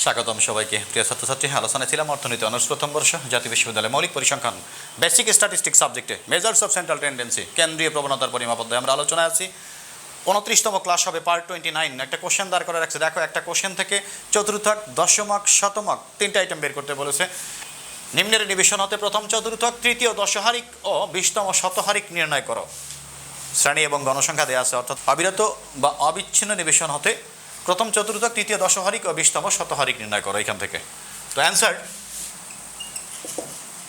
স্বাগতম সবাইকে। প্রিয় ছাত্রছাত্রী, আলোচনা ছিলাম অর্থনীতি অনার্স প্রথম বর্ষ জাতীয় বিশ্ববিদ্যালয় মৌলিক পরিসংখ্যান বেসিক স্ট্যাটিস্টিক্স সাবজেক্টে মেজার্স অফ সেন্ট্রাল টেন্ডেন্সি কেন্দ্রীয় প্রবণতার পরিমাপ অধ্যায়ে আমরা আলোচনায় আছি। 29তম ক্লাস হবে, পার্ট 29। একটা কোশ্চেন দাঁড় করে রাখছে। দেখো, একটা কোশ্চেন থেকে চতুর্থক, দশমক, শতমক তিনটা আইটেম বের করতে বলেছে। নিম্নের নিবেশন হতে প্রথম চতুর্থক, তৃতীয় দশহারিক ও 20তম শতহারিক নির্ণয় করো। শ্রেণী এবং গণসংখ্যা দেওয়া আছে, অর্থাৎ অবিরত বা অবিচ্ছিন্ন নিবেশন হতে প্রথম চতুর্থক, তৃতীয় দশহারিক ও 20তম শতহারিক নির্ণয় করো এখান থেকে। তো অ্যান্সার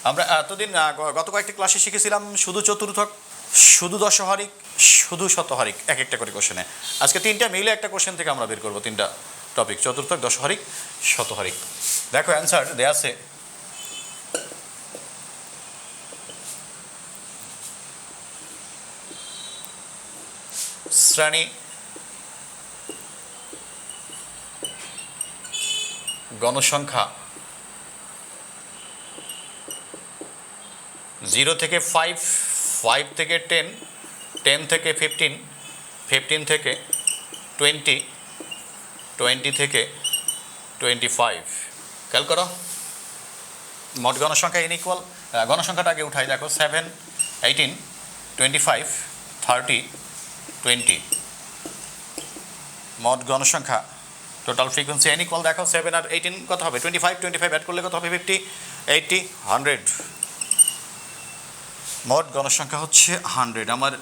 আমরা এতদিন গত কয়েকটি ক্লাসে শিখেছিলাম শুধু চতুর্থক, শুধু দশহারিক, শুধু শতহারিক, এক একটা করে কোশ্চেনে। আজকে তিনটা মিলে একটা কোশ্চেন থেকে আমরা বের করবো তিনটা টপিক, চতুর্থক, দশহারিক, শতহারিক। দেখো অ্যান্সার দেওয়া আছে। শ্রেণী, গণসংখ্যা 0 থেকে 5, 5 থেকে 10, 10 থেকে 15, 15 থেকে 20, 20 থেকে 25। খেয়াল করো, মোট গণসংখ্যা n ইকুয়াল, গণসংখ্যাটা আগে উঠাই। দেখো 7, 18, 25, 30, 20 মোট গণসংখ্যা। টোটাল ফ্রিকোয়েন্সি n ইকুয়াল, দেখো 7 আর 18 কত হবে? 25, 25 অ্যাড করলে কত হবে? 50, 80, 100। মোট গণসংখ্যা হচ্ছে 100। আমার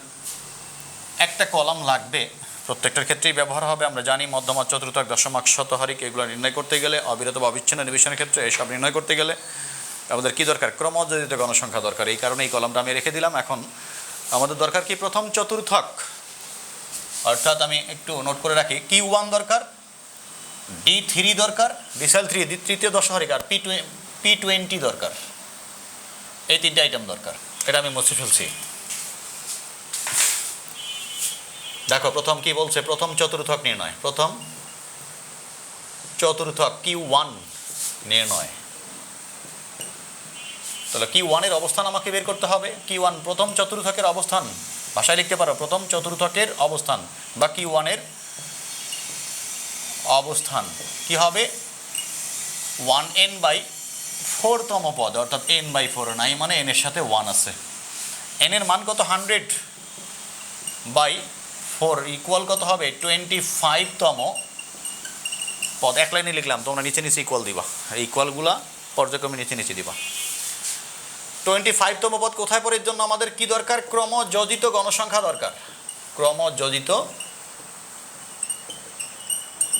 একটা কলাম লাগবে, প্রত্যেকটার ক্ষেত্রেই ব্যবহার হবে। আমরা জানি মধ্যমা, চতুর্থক, দশমাক, শতহারিক এগুলো নির্ণয় করতে গেলে, অবিরত বা অবিচ্ছিন্ন নিবেশনের ক্ষেত্রে এসব নির্ণয় করতে গেলে আমাদের কী দরকার? ক্রমযোজিত গণসংখ্যা দরকার। এই কারণে এই কলামটা আমি রেখে দিলাম। এখন আমাদের দরকার কি? প্রথম চতুর্থক, অর্থাৎ আমি একটু নোট করে রাখি, Q1 দরকার, D3 দরকার, ডিসাইল 3 তৃতীয় দশহারিক, আর P20 দরকার। এই তিনটে আইটেম দরকার। এটা আমি মুছে ফেলছি। দেখো প্রথম কি বলছে? প্রথম চতুর্থক নির্ণয়, প্রথম চতুর্থক Q1 নির্ণয়। তাহলে Q1 এর অবস্থান আমাকে বের করতে হবে। Q1 প্রথম চতুর্থকের অবস্থান, ভাষায় লিখতে পারো প্রথম চতুর্থকের অবস্থান বা Q1 এর অবস্থান কি হবে? 1n/4তম পদ, অর্থাৎ n/4 নাই, মানে n এর সাথে 1 আছে। n এর মান কত? 100/4 ইকুয়াল কত হবে? 25তম পদ। এক লাইনে লিখলাম, তোমরা নিচে নিচে ইকুয়াল দিবা, ইকুয়ালগুলা পর্যায়ক্রমে নিচে নিচে দিবা। 25তম পদ কোথায় পড়ে? এর জন্য আমাদের কি দরকার? ক্রমযোজিত গণসংখ্যা দরকার। ক্রমযোজিত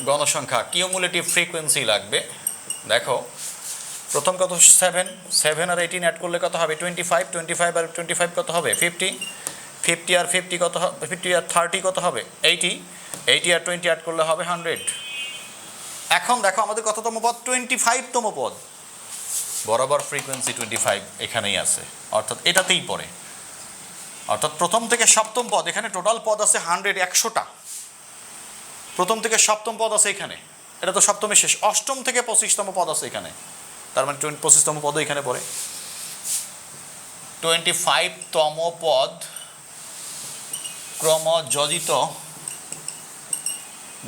গণসংখ্যা, কিউমুলেটিভ ফ্রিকোয়েন্সি লাগবে। দেখো প্রথম কত? 7, 7 আর 18 অ্যাড করলে কত হবে? 25, 25 আর 25 কত হবে? 50, 50 আর 50 কত হবে? 50 আর 30 কত হবে? 80, 80 আর 20 অ্যাড করলে হবে 100। এখন দেখো আমাদের কততম পদ? 25তম পদ। বরাবর ফ্রিকোয়েন্সি 25 এখানেই আছে, অর্থাৎ এটাতেই পড়ে। অর্থাৎ প্রথম থেকে সপ্তম পদ, এখানে টোটাল পদ আছে 100, 100টা। প্রথম থেকে সপ্তম পদ আছে এখানে, এটা তো সপ্তমে শেষ। অষ্টম থেকে 25তম পদ আছে এখানে, তার মানে 25তম পদও এখানে পড়ে। 25তম পদ ক্রমযোজিত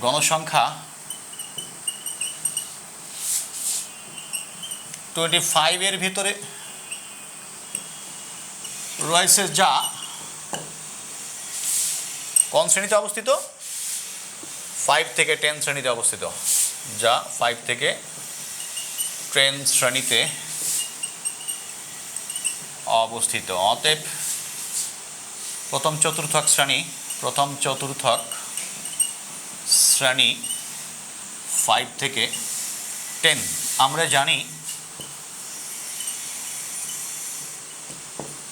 গণসংখ্যা 25 এর ভিতরে রয়েছে যা কোন শ্রেণীতে অবস্থিত? 5 থেকে 10 শ্রেণীতে অবস্থিত, যা 5 থেকে 10 শ্রেণীতে অবস্থিত। অতএব প্রথম চতুর্থক শ্রেণী, প্রথম চতুর্থক শ্রেণী 5 থেকে 10। আমরা জানি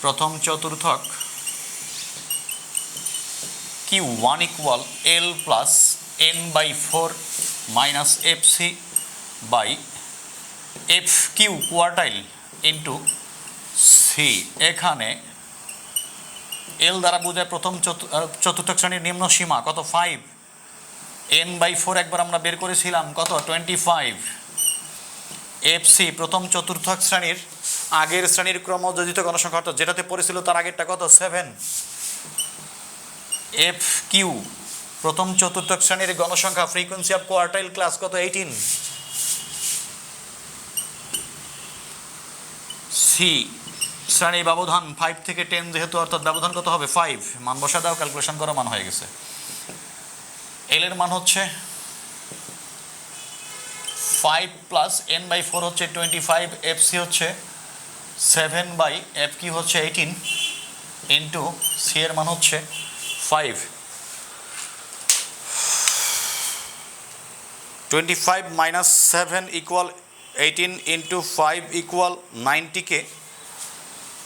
প্রথম চতুর্থক Q1 equal L plus n/4 minus FC/FQ quartile into C. এখানে এল দ্বারা বোঝায় প্রথম চতুর্থক শ্রেণীর নিম্ন সীমা কত? 5। n/4 একবার আমরা বের করেছিলাম কত? 25। FC প্রথম চতুর্থক শ্রেণীর আগের শ্রেণীর ক্রমযোজিত গণসংখ্যা, অর্থাৎ যেটাতে পড়েছিল তার আগেরটা কত? 7। FQ প্রথম চতুর্থক শ্রেণীর গণসংখ্যা, ফ্রিকোয়েন্সি অফ কোয়ার্টাইল ক্লাস কত? 18। সি শ্রেণীর ব্যবধান 5 থেকে 10 যেহেতু, অর্থাৎ ব্যবধান কত হবে 5, মান বসা দাও, ক্যালকুলেশন করা, মান হয়ে গেছে। এল এর মান হচ্ছে 5 প্লাস n/4 হচ্ছে 25, এফ সি হচ্ছে 7/f কি হচ্ছে 18 ইন্টু সি এর মান হচ্ছে 5। 25 মাইনাস 7 ইকুয়াল 18 ইন্টু 5 ইকুয়াল 90কে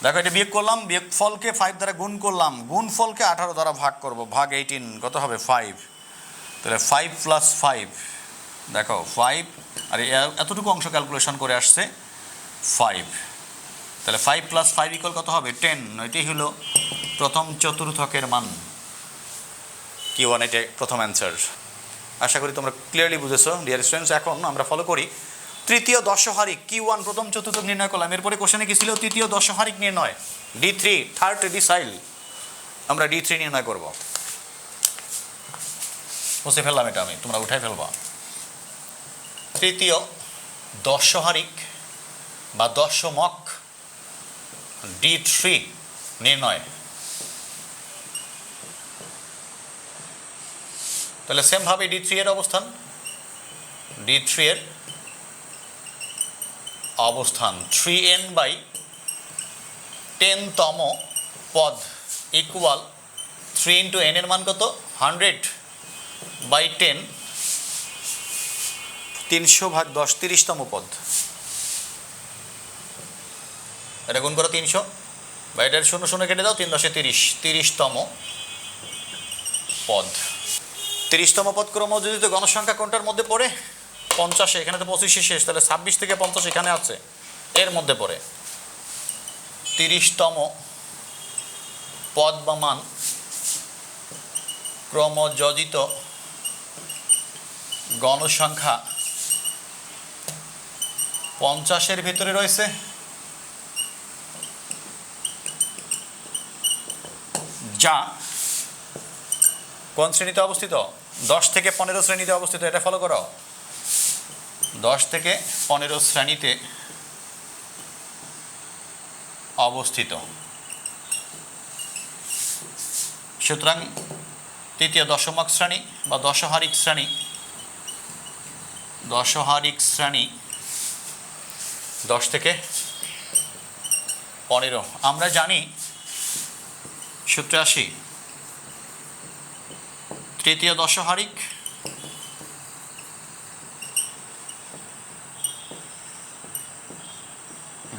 দেখো এটা বিয়োগ করলাম, বিয়োগ ফলকে 5 দ্বারা গুণ করলাম, গুণ ফলকে 18 দ্বারা ভাগ করব, ভাগ 18 কত হবে 5। তাহলে 5 প্লাস 5 দেখো 5 আর এতটুকু অংশ ক্যালকুলেশন করে আসছে 5। তাহলে 5 প্লাস 5 ইকুয়াল কত হবে 10। এটি হলো প্রথম চতুর্থকের মান Q1, এটা প্রথম অ্যান্সার। আশা করি তোমরা ক্লিয়ারলি বুঝেছো ডিয়ার স্টুডেন্টস। এখন আমরা ফলো করি তৃতীয় দশহারিক Q1 প্রথম চতুর্থক নির্ণয় করলাম। এরপরে কোশ্চেনে কি ছিল? তৃতীয় দশহারিক নির্ণয়, D3 থার্ড ডিসাইল, আমরা D3 নির্ণয় করব। বুঝে ফেললাম এটা আমি, তোমরা উঠাই ফেলবা। তৃতীয় দশহারিক বা দশমক D3 নির্ণয়। তাহলে সেমভাবে D3 এর অবস্থান, D3 এর অবস্থান 3n/10তম পদ ইকুয়াল 3 ইন্টু n এর মান কত 100/10, 300/10 30তম পদ। এটা গুণ করো 300 বা এটার 0 0 কেটে দাও, 3 10 30, 30তম পদ। 30তম পদ ক্রমযোজিত গণসংখ্যা কোনটার মধ্যে পড়ে? 50। এখানে তো 25 শেষ, তাহলে 26 থেকে 50 এখানে আছে, এর মধ্যে পড়ে। 30তম পদ বা মান ক্রমযোজিত গণসংখ্যা 50-এর ভিতরে রয়েছে, যা কোন শ্রেণীতে অবস্থিত? 10 থেকে 15 শ্রেণীতে অবস্থিত। এটা ফলো করো, 10 থেকে 15 শ্রেণীতে অবস্থিত। সুতরাং তৃতীয় দশমক শ্রেণী বা দশহারিক শ্রেণী, দশহারিক শ্রেণী 10 থেকে 15। আমরা জানি সূত্রে আসি, তৃতীয় দশহারিক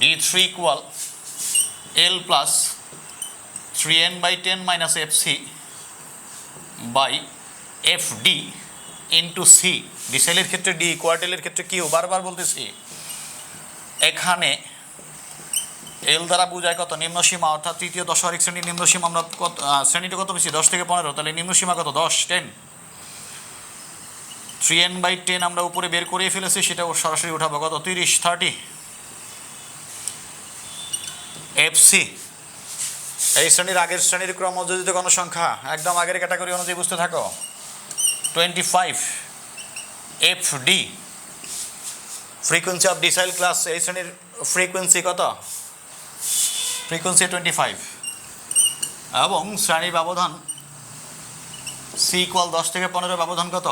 D3 equal L plus 3n/10 minus FC by FD into C. ডিসেলের ক্ষেত্রে ডি, কোয়ার্টেলের ক্ষেত্রে কিউ, বারবার বলতেছি। এখানে এল দ্বারা বোঝায় কত? নিম্নসীমা, অর্থাৎ তৃতীয় দশহারিক শ্রেণীর নিম্নসীমা আমরা কত, শ্রেণীটা কত বেশি? 10 থেকে 15, তাহলে নিম্নসীমা কত? 10 10। 3n/10 আমরা উপরে বের করে ফেলেছি, সেটা সরাসরি উঠাবো কত? 30 30। এফসি এই শ্রেণীর আগের শ্রেণীর ক্রমযোজিত গণসংখ্যা, একদম আগের ক্যাটাগরি অনুযায়ী বুঝতে থাকো, 25। FD ফ্রিকোয়েন্সি অফ ডিসাইল ক্লাস, এই শ্রেণীর ফ্রিকোয়েন্সি কত? ফ্রিকোয়েন্সি 25 এবং শ্রেণীর ব্যবধান সি ইকুয়াল 10 থেকে 15, ব্যবধান কত?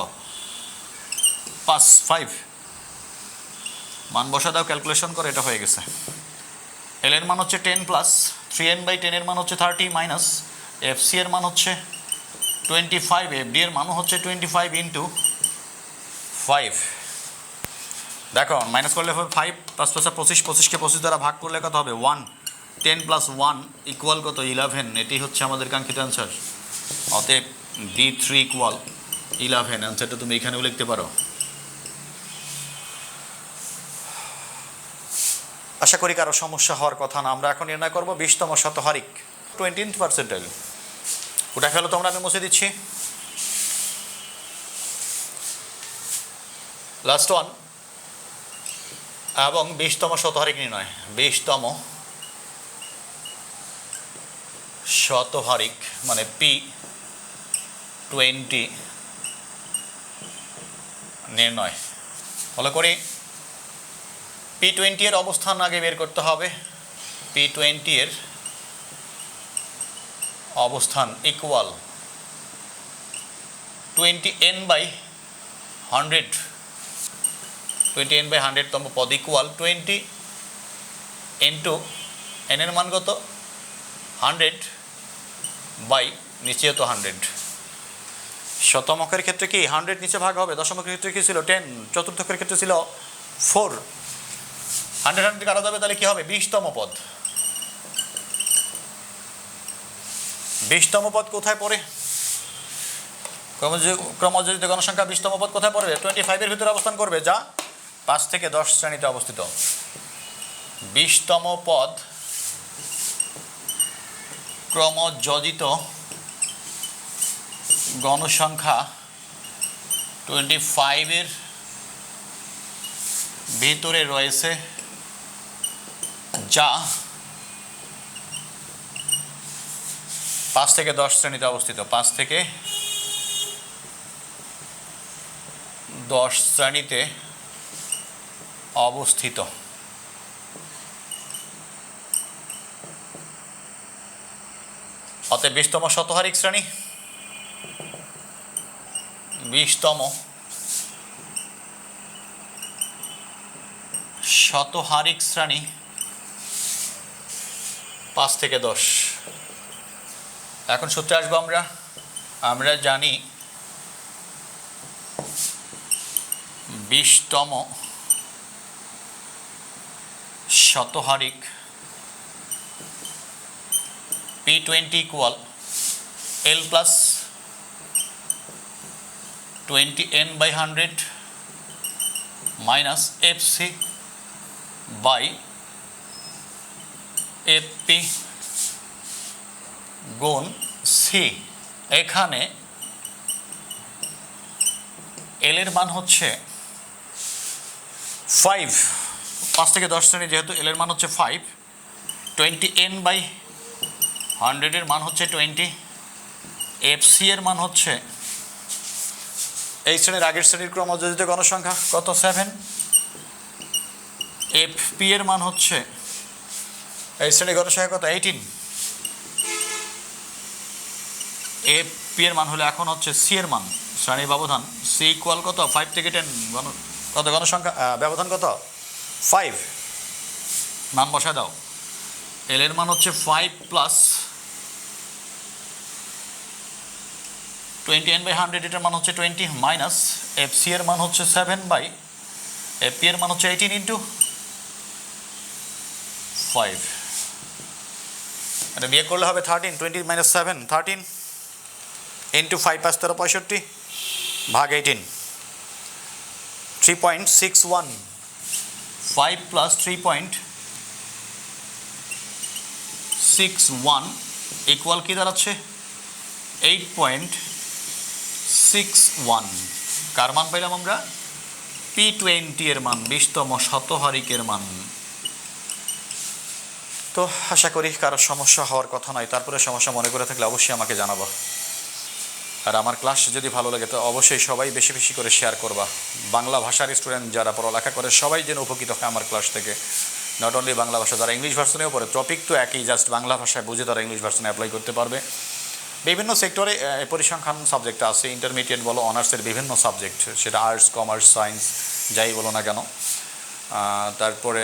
5। মান বসা দাও, ক্যালকুলেশন করে, এটা হয়ে গেছে। এল এর মান হচ্ছে 10 প্লাস 3n/10 এর মান হচ্ছে 30 মাইনাস এফসি এর মান হচ্ছে 25, এফডি এর মানও হচ্ছে 25 ইন্টু 5। দেখো মাইনাস করলে হবে 5, 5 + 25, 25কে 25 দ্বারা ভাগ করলে কত হবে? 1। 10 + 1 ইকুয়াল কত? 11। এটি হচ্ছে আমাদের কাঙ্ক্ষিত অ্যান্সার। অতএব D3 ইকুয়াল 11। অ্যান্সারটা তুমি এখানেও লিখতে পারো। আশা করি কারো সমস্যা হওয়ার কথা না। আমরা এখন নির্ণয় করব 20তম শতহারিক, 20th পার্সেন্টাইল। ওটা ফেলো তোমরা, আমি মুছে দিচ্ছি। লাস্ট ওয়ান এবং 20তম শতহারিক নির্ণয়। 20তম শতহারিক মানে P20 নির্ণয়। ফলো করি, P20 এর অবস্থান আগে বের করতে হবে। P20 এর অবস্থান ইকুয়াল 20n/100 20n/100 তম পদ ইকুয়াল 20 ইন্টু n এর মান কত 100 বাই নিচে তো 100। শতমকের ক্ষেত্রে কি 100 নিচে ভাগ হবে, দশমকের ক্ষেত্রে কি ছিল 10, চতুর্থকের ক্ষেত্রে ছিল 4। 100 কাটা যাবে, তাহলে কি হবে 20তম পদ। 20তম পদ কোথায় পড়ে, ক্রমযোজিত গণসংখ্যা 20তম পদ কোথায় পড়বে, 25 এর ভিতরে অবস্থান করবে, যা 5 থেকে 10 শ্রেণীতে অবস্থিত। 20তম পদ ক্রমযোজিত গণসংখ্যা 25 এর ভিতরে রয়েছে, যা 5 থেকে 10 শ্রেণীতে অবস্থিত। 5 থেকে 10 শ্রেণীতে অবস্থিত। অতএব 20তম শতহারিক শ্রেণী, 20তম শতহারিক শ্রেণী 5 থেকে 10। এখন সূত্রে আসবো আমরা জানি 20তম শতহারিক P20 equal L plus 20n/100 minus FC by FP গুণ C। এখানে L এর মান হচ্ছে 5, 5 থেকে 10 শ্রেণী যেহেতু L এর মান হচ্ছে 5, 20n/100 এর মান হচ্ছে 20, FC এর মান হচ্ছে এই শ্রেণীর আগের শ্রেণীর ক্রমযোজিত গণসংখ্যা কত 7, FP এর মান হচ্ছে এই শ্রেণীর গণসংখ্যা কত 18, FP এর মান হলে এখন হচ্ছে C এর মান, শ্রেণীর ব্যবধান C ইকুয়াল কত 5 থেকে 10, কত গণসংখ্যা ব্যবধান কত 5, মান বসায় দাও। L এর মান হচ্ছে 5 প্লাস 20n/100, এটার মান হচ্ছে 20 মাইনাস FC এর মান হচ্ছে 7 বাই FP এর মান হচ্ছে 18 ইন্টু 5। এটা বিয়োগ করলে হবে 13, 20 মাইনাস 7 13 ইন্টু 5 5 13 65 ভাগ 18, 3.61, 5 প্লাস 3.61 ইকুয়াল কি দাঁড়াচ্ছে 8.61। কার মান পাইলাম আমরা P20 এর মান, 20তম শতহারিকের মান। তো আশা করি কারোর সমস্যা হওয়ার কথা নয়, তারপরে সমস্যা মনে করে থাকলে অবশ্যই আমাকে জানাবো। আর আমার ক্লাস যদি ভালো লাগে তো অবশ্যই সবাই বেশি বেশি করে শেয়ার করবা। বাংলা ভাষার স্টুডেন্ট যারা পড়ালেখা করে সবাই যেন উপকৃত হয় আমার ক্লাস থেকে। নট অনলি বাংলা ভাষা, যারা ইংলিশ ভার্সনেও পড়ে টপিক তো একই, জাস্ট বাংলা ভাষায় বুঝে তারা ইংলিশ ভার্সনে অ্যাপ্লাই করতে পারবে। বিভিন্ন সেক্টরে পরিসংখ্যান সাবজেক্ট আছে, ইন্টারমিডিয়েট বলো, অনার্সের বিভিন্ন সাবজেক্ট, সেটা আর্টস কমার্স সায়েন্স যাই বলো না কেন। তারপরে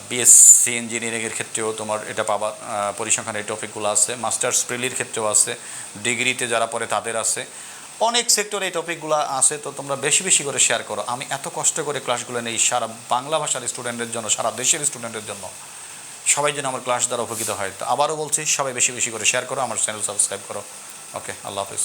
বিএসসি ইঞ্জিনিয়ারিংয়ের ক্ষেত্রেও তোমার এটা পাবা, পরিসংখ্যানের এই টপিকগুলো আছে। মাস্টার্স প্রিলির ক্ষেত্রেও আছে, ডিগ্রিতে যারা পড়ে তাদের আছে, অনেক সেক্টরে এই টপিকগুলো আছে। তো তোমরা বেশি বেশি করে শেয়ার করো। আমি এত কষ্ট করে ক্লাসগুলো নেই সারা বাংলা ভাষার স্টুডেন্টদের জন্য, সারা দেশের স্টুডেন্টের জন্য, সবাই যেন আমার ক্লাস দ্বারা উপকৃত হয়। তো আবারও বলছি, সবাই বেশি বেশি করে শেয়ার করো, আমার চ্যানেল সাবস্ক্রাইব করো। ওকে, আল্লাহ হাফিজ।